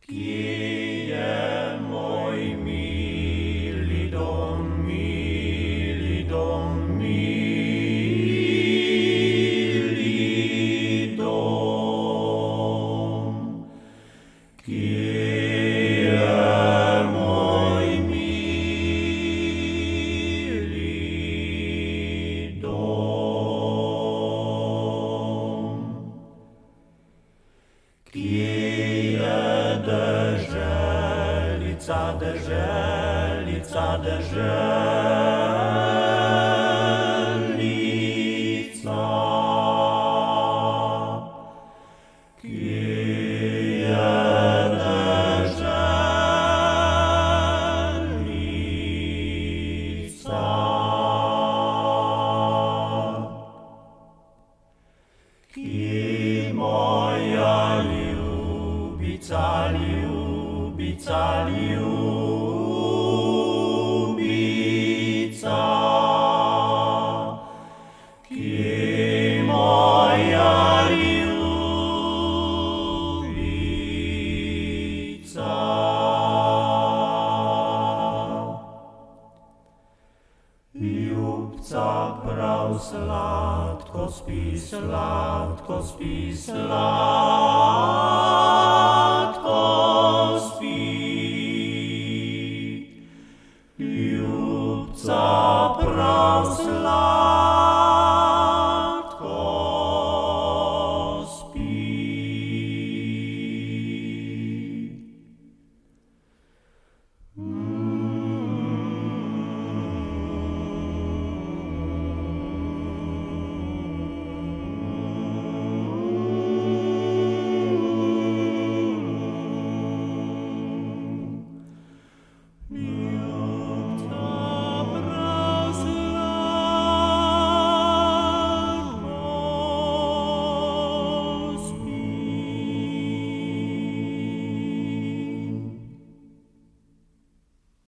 Kije moj mili dom, mili dom, mili dom. Kije moj mili dom. Deželica, deželica, deželica. Kje deželica. Kje moja ljubica, ljubica, ljubica. Kje moja ljubica. Ljubca prav sladko spi, sladko spi, sladko.